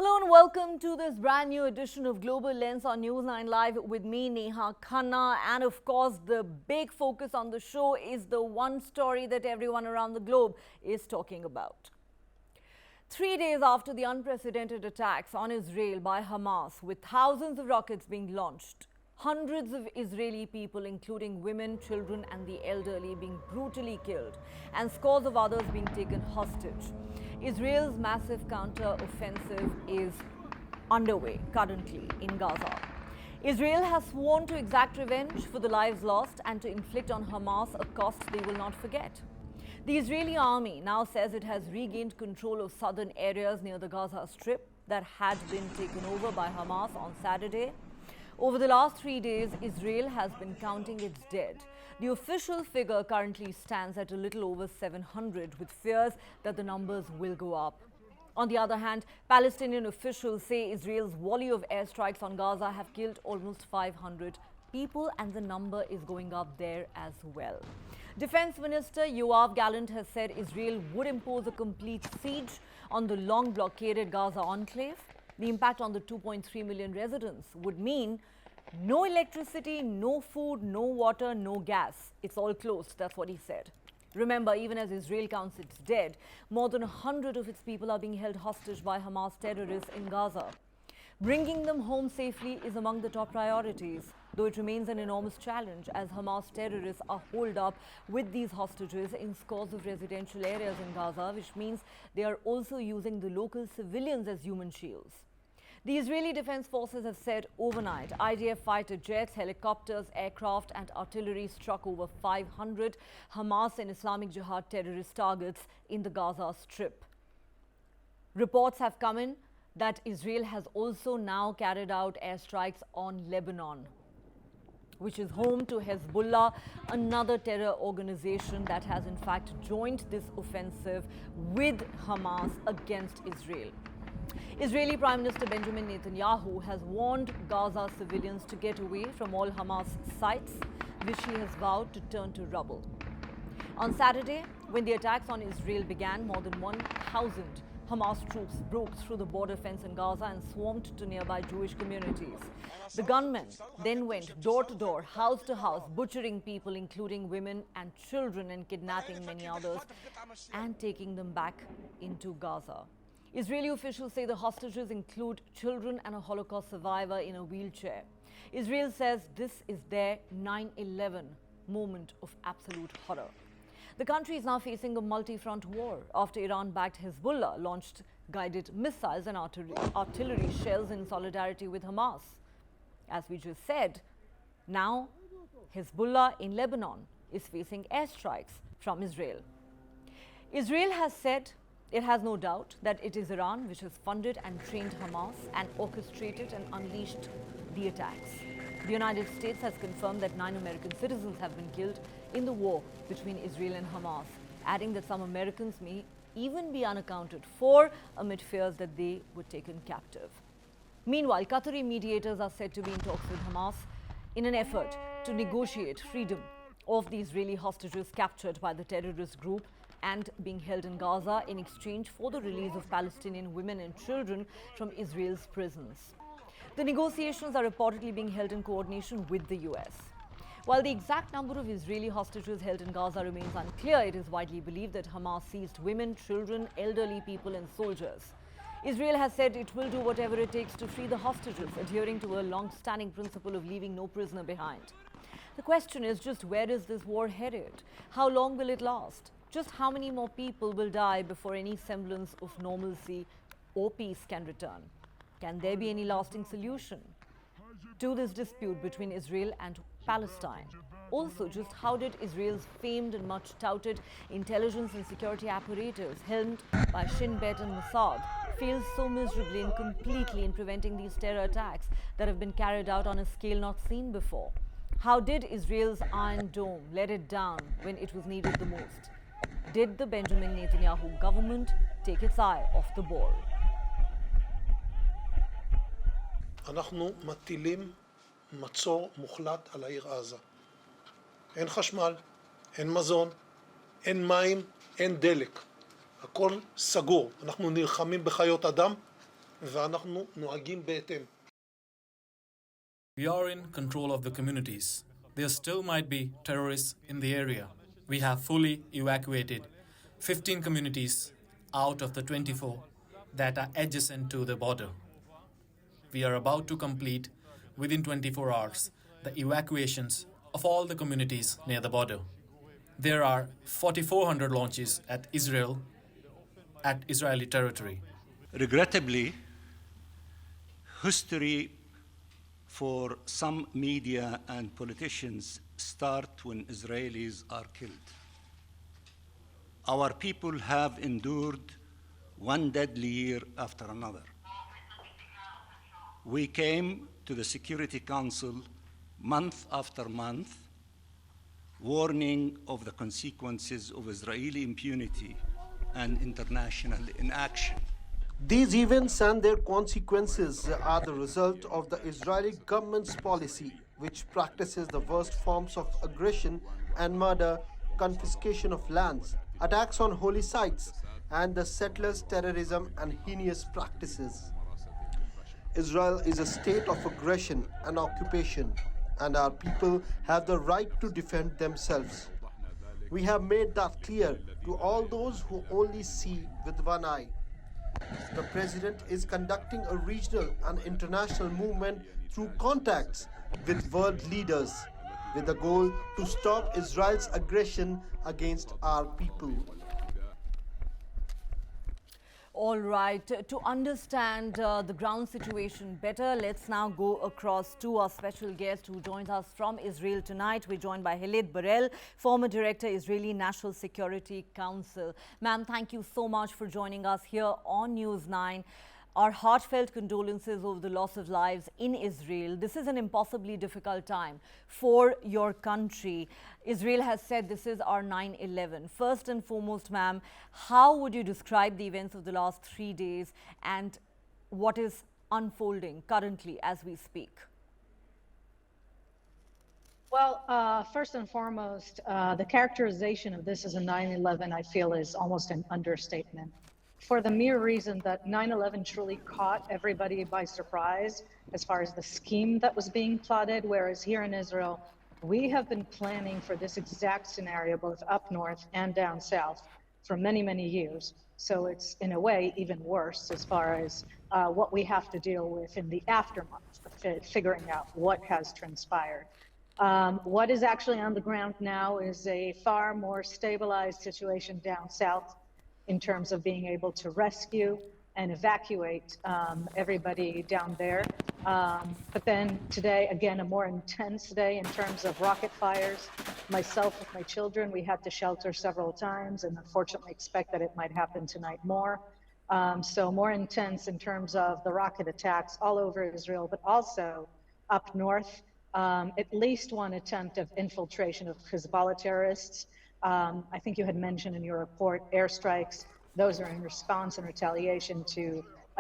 Hello and welcome to this brand new edition of Global Lens on News9 Live with me, Neha Khanna. And of course, the big focus on the show is the one story that everyone around the globe is talking about. 3 days after the unprecedented attacks on Israel by Hamas, with thousands of rockets being launched, hundreds of Israeli people, including women, children and the elderly, being brutally killed, and scores of others being taken hostage, Israel's massive counter-offensive is underway currently in Gaza. Israel has sworn to exact revenge for the lives lost and to inflict on Hamas a cost they will not forget. The Israeli army now says it has regained control of southern areas near the Gaza Strip that had been taken over by Hamas on Saturday. Over the last 3 days, Israel has been counting its dead. The official figure currently stands at a little over 700, with fears that the numbers will go up. On the other hand, Palestinian officials say Israel's volley of airstrikes on Gaza have killed almost 500 people, and the number is going up there as well. Defense Minister Yoav Gallant has said Israel would impose a complete siege on the long blockaded Gaza enclave. The impact on the 2.3 million residents would mean no electricity, no food, no water, no gas. It's all closed, that's what he said. Remember, even as Israel counts its dead, more than 100 of its people are being held hostage by Hamas terrorists in Gaza. Bringing them home safely is among the top priorities, though it remains an enormous challenge as Hamas terrorists are holed up with these hostages in scores of residential areas in Gaza, which means they are also using the local civilians as human shields. The Israeli Defense Forces have said overnight IDF fighter jets, helicopters, aircraft and artillery struck over 500 Hamas and Islamic Jihad terrorist targets in the Gaza Strip. Reports have come in that Israel has also now carried out airstrikes on Lebanon, which is home to Hezbollah, another terror organization that has in fact joined this offensive with Hamas against Israel. Israeli Prime Minister Benjamin Netanyahu has warned Gaza civilians to get away from all Hamas sites, which he has vowed to turn to rubble. On Saturday, when the attacks on Israel began, more than 1,000 Hamas troops broke through the border fence in Gaza and swarmed to nearby Jewish communities. The gunmen then went door to door, house to house, butchering people, including women and children, and kidnapping many others and taking them back into Gaza. Israeli officials say the hostages include children and a Holocaust survivor in a wheelchair. Israel says this is their 9/11 moment of absolute horror. The country is now facing a multi-front war after Iran-backed Hezbollah launched guided missiles and artillery shells in solidarity with Hamas. As we just said, now Hezbollah in Lebanon is facing airstrikes from Israel. Israel has said it has no doubt that it is Iran which has funded and trained Hamas and orchestrated and unleashed the attacks. The United States has confirmed that 9 American citizens have been killed in the war between Israel and Hamas, adding that some Americans may even be unaccounted for amid fears that they were taken captive. Meanwhile, Qatari mediators are said to be in talks with Hamas in an effort to negotiate freedom of the Israeli hostages captured by the terrorist group and being held in Gaza in exchange for the release of Palestinian women and children from Israel's prisons. The negotiations are reportedly being held in coordination with the US. While the exact number of Israeli hostages held in Gaza remains unclear, it is widely believed that Hamas seized women, children, elderly people and soldiers. Israel has said it will do whatever it takes to free the hostages, adhering to a long-standing principle of leaving no prisoner behind. The question is just, where is this war headed? How long will it last? Just how many more people will die before any semblance of normalcy or peace can return? Can there be any lasting solution to this dispute between Israel and Palestine? Also, just how did Israel's famed and much touted intelligence and security apparatus, helmed by Shin Bet and Mossad, fail so miserably and completely in preventing these terror attacks that have been carried out on a scale not seen before? How did Israel's Iron Dome let it down when it was needed the most? Did the Benjamin Netanyahu government take its eye off the ball? אנחנו מטילים מצור מוחלט על העיר עזה. אין חשמל, אין מזון, אין מים, אין דלק. הכל סגור. אנחנו נלחמים בחיות אדם ואנחנו נוהגים בהתאם. We are in control of the communities. There still might be terrorists in the area. We have fully evacuated 15 communities out of the 24 that are adjacent to the border. We are about to complete, within 24 hours, the evacuations of all the communities near the border. There are 4,400 launches at Israeli territory. Regrettably, history for some media and politicians start when Israelis are killed. Our people have endured one deadly year after another. We came to the Security Council month after month, warning of the consequences of Israeli impunity and international inaction. These events and their consequences are the result of the Israeli government's policy, which practices the worst forms of aggression and murder, confiscation of lands, attacks on holy sites, and the settlers' terrorism and heinous practices. Israel is a state of aggression and occupation, and our people have the right to defend themselves. We have made that clear to all those who only see with one eye. The president is conducting a regional and international movement through contacts with world leaders with the goal to stop Israel's aggression against our people. All right, to understand the ground situation better, let's now go across to our special guest who joins us from Israel tonight. We're joined by Hilit Barel, former director, Israeli National Security Council. Ma'am, thank you so much for joining us here on News 9. Our heartfelt condolences over the loss of lives in Israel. This is an impossibly difficult time for your country. Israel has said this is our 9/11. First and foremost, ma'am, how would you describe the events of the last 3 days and what is unfolding currently as we speak? Well, first and foremost, the characterization of this as a 9/11, I feel, is almost an understatement. For the mere reason that 9/11 truly caught everybody by surprise as far as the scheme that was being plotted, whereas here in Israel, we have been planning for this exact scenario, both up north and down south, for many, many years. So it's, in a way, even worse as far as what we have to deal with in the aftermath of figuring out what has transpired. What is actually on the ground now is a far more stabilized situation down south in terms of being able to rescue and evacuate everybody down there. But then today, again, a more intense day in terms of rocket fires. Myself with my children, we had to shelter several times and unfortunately expect that it might happen tonight more. So more intense in terms of the rocket attacks all over Israel, but also up north, at least one attempt of infiltration of Hezbollah terrorists. I think you had mentioned in your report airstrikes. Those are in response and retaliation to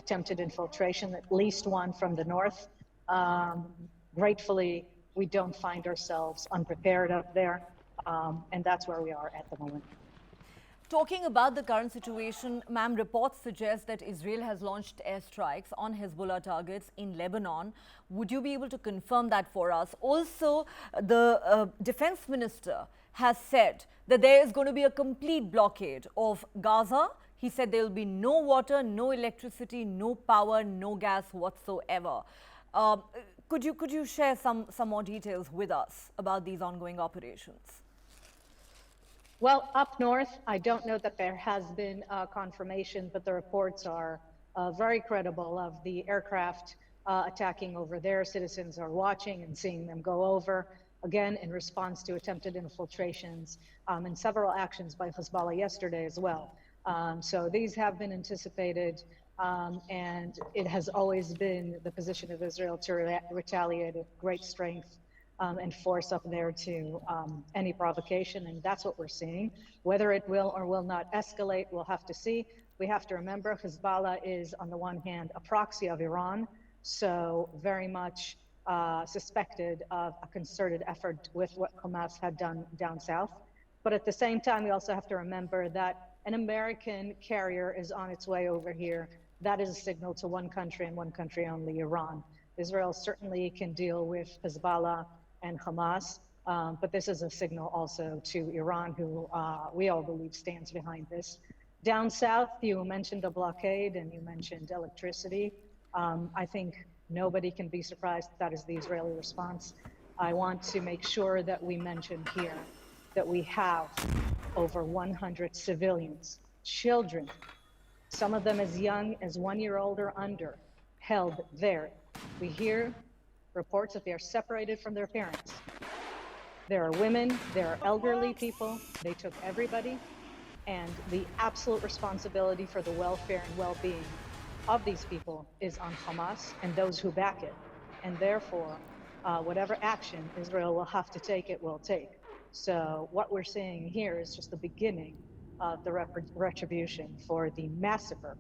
attempted infiltration, at least one from the north. Gratefully, we don't find ourselves unprepared up there, and that's where we are at the moment. Talking about the current situation, ma'am, reports suggest that Israel has launched airstrikes on Hezbollah targets in Lebanon. Would you be able to confirm that for us? Also, the defense minister has said that there is going to be a complete blockade of Gaza. He said there will be no water, no electricity, no power, no gas whatsoever. Could you share some more details with us about these ongoing operations? Well, up north, I don't know that there has been confirmation, but the reports are very credible of the aircraft attacking over there. Citizens are watching and seeing them go over, again, in response to attempted infiltrations and several actions by Hezbollah yesterday as well. So these have been anticipated, and it has always been the position of Israel to retaliate at great strength and force up there to any provocation, and that's what we're seeing. Whether it will or will not escalate, we'll have to see. We have to remember Hezbollah is, on the one hand, a proxy of Iran, so very much suspected of a concerted effort with what Hamas had done down south. But at the same time, we also have to remember that an American carrier is on its way over here that is a signal to one country and one country only, Iran. Israel certainly can deal with Hezbollah and Hamas, but this is a signal also to Iran, who we all believe stands behind this. Down south, you mentioned the blockade and you mentioned electricity. I think nobody can be surprised that is the Israeli response. I want to make sure that we mention here that we have over 100 civilians, children, some of them as young as 1 year old or under, held there. We hear reports that they are separated from their parents. There are women, there are elderly people, they took everybody, and the absolute responsibility for the welfare and well-being of these people is on Hamas and those who back it. And therefore, whatever action Israel will have to take, it will take. So what we're seeing here is just the beginning of the retribution for the massacre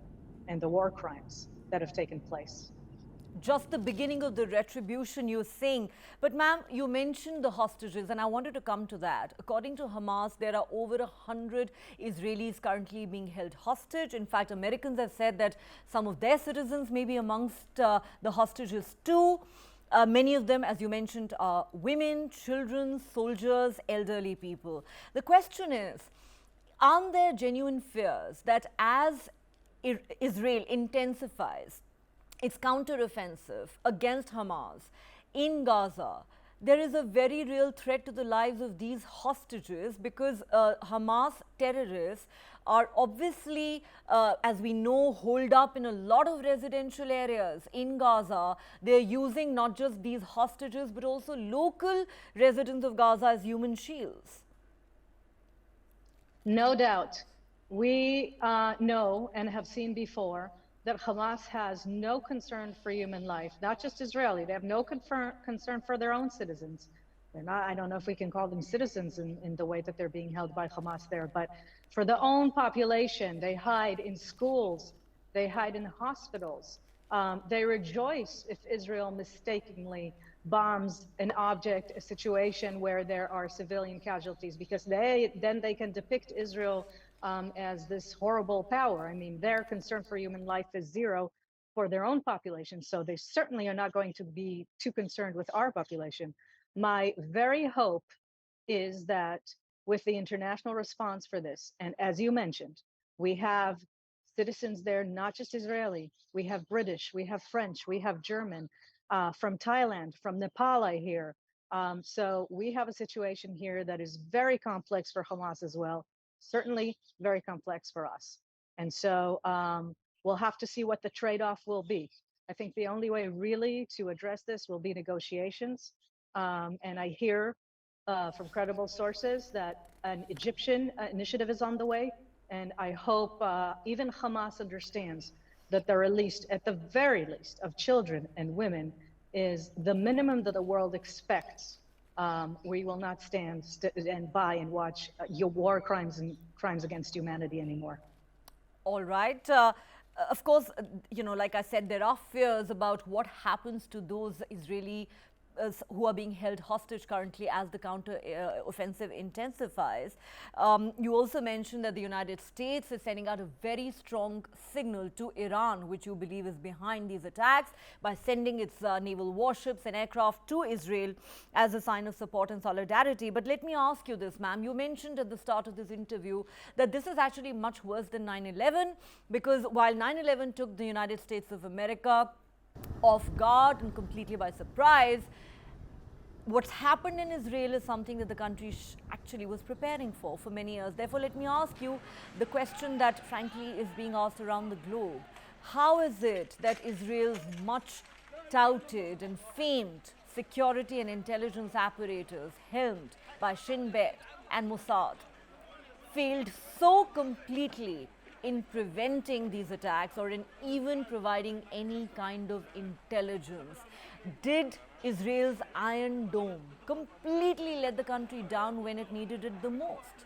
and the war crimes that have taken place. Just the beginning of the retribution, you're saying. But ma'am, you mentioned the hostages, and I wanted to come to that. According to Hamas, there are over 100 Israelis currently being held hostage. In fact, Americans have said that some of their citizens may be amongst the hostages too. Many of them, as you mentioned, are women, children, soldiers, elderly people. The question is, aren't there genuine fears that as Israel intensifies its counteroffensive against Hamas in Gaza, there is a very real threat to the lives of these hostages, because Hamas terrorists are obviously, as we know, holed up in a lot of residential areas in Gaza. They're using not just these hostages, but also local residents of Gaza as human shields. No doubt. We know and have seen before that Hamas has no concern for human life, not just Israeli. They have no concern for their own citizens. They're not, I don't know if we can call them citizens in the way that they're being held by Hamas there, but for their own population, they hide in schools, they hide in hospitals. They rejoice if Israel mistakenly bombs an object, a situation where there are civilian casualties, because then they can depict Israel as this horrible power. I mean, their concern for human life is zero for their own population, so they certainly are not going to be too concerned with our population. My very hope is that with the international response for this, and as you mentioned, we have citizens there, not just Israeli, we have British, we have French, we have German, from Thailand, from Nepal, I hear. So we have a situation here that is very complex for Hamas as well, certainly very complex for us. And so we'll have to see what the trade-off will be. I think the only way really to address this will be negotiations. And I hear from credible sources that an Egyptian initiative is on the way. And I hope even Hamas understands that the release, at the very least, of children and women is the minimum that the world expects. We will not stand and by and watch your war crimes and crimes against humanity anymore. All right. Of course, you know, like I said, there are fears about what happens to those Israeli who are being held hostage currently as the counter-offensive intensifies. You also mentioned that the United States is sending out a very strong signal to Iran, which you believe is behind these attacks, by sending its naval warships and aircraft to Israel as a sign of support and solidarity. But let me ask you this, ma'am. You mentioned at the start of this interview that this is actually much worse than 9/11, because while 9/11 took the United States of America off guard and completely by surprise, what's happened in Israel is something that the country actually was preparing for many years. Therefore, let me ask you the question that frankly is being asked around the globe. How is it that Israel's much touted and famed security and intelligence apparatus helmed by Shin Bet and Mossad failed so completely in preventing these attacks or in even providing any kind of intelligence? Did Israel's Iron Dome completely let the country down when it needed it the most?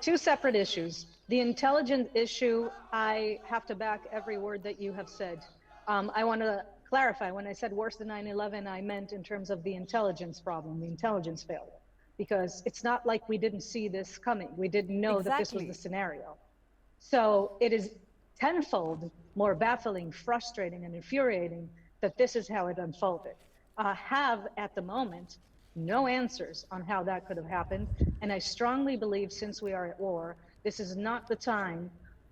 Two separate issues. The intelligence issue, I have to back every word that you have said. I want to clarify, when I said worse than 9/11, I meant in terms of the intelligence problem, the intelligence failure, because it's not like we didn't see this coming. We didn't know that this was the scenario. So it is tenfold more baffling, frustrating, and infuriating that this is how it unfolded. Have at the moment no answers on how that could have happened. And I strongly believe, since we are at war, this is not the time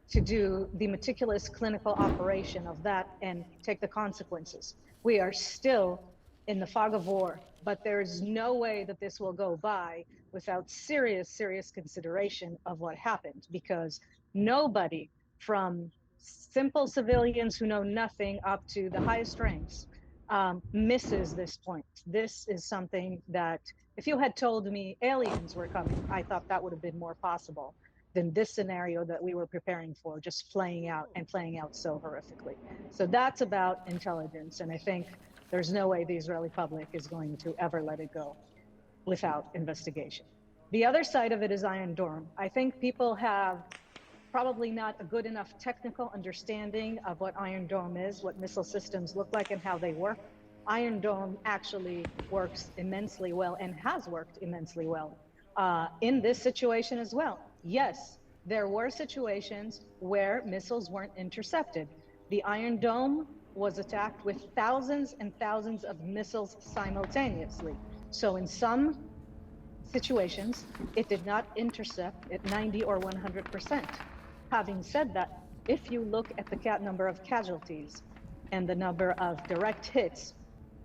to do the meticulous clinical operation of that and take the consequences. We are still in the fog of war, but there is no way that this will go by without serious, serious consideration of what happened, because nobody, from simple civilians who know nothing up to the highest ranks, misses this point. This is something that, if you had told me aliens were coming, I thought that would have been more possible than this scenario that we were preparing for, just playing out so horrifically. So that's about intelligence. And I think there's no way the Israeli public is going to ever let it go without investigation. The other side of it is Iron Dome. I think people have probably not a good enough technical understanding of what Iron Dome is, what missile systems look like, and how they work. Iron Dome actually works immensely well and has worked immensely well in this situation as well. Yes, there were situations where missiles weren't intercepted. The Iron Dome was attacked with thousands and thousands of missiles simultaneously. So in some situations, it did not intercept at 90 or 100%. Having said that, if you look at the number of casualties and the number of direct hits,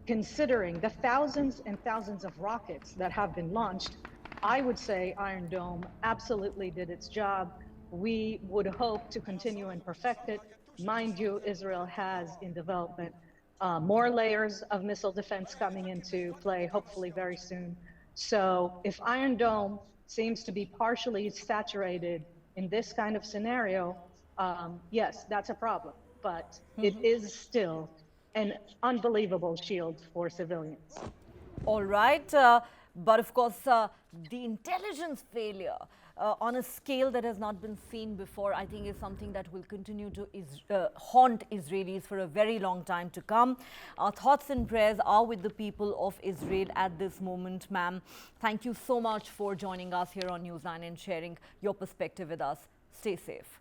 considering the thousands and thousands of rockets that have been launched, I would say Iron Dome absolutely did its job. We would hope to continue and perfect it. Mind you, Israel has in development more layers of missile defense coming into play, hopefully very soon. So if Iron Dome seems to be partially saturated in this kind of scenario, yes, that's a problem. But it is still an unbelievable shield for civilians. All right. But of course, the intelligence failure on a scale that has not been seen before, I think, is something that will continue to haunt Israelis for a very long time to come. Our thoughts and prayers are with the people of Israel at this moment, ma'am. Thank you so much for joining us here on News9 and sharing your perspective with us. Stay safe.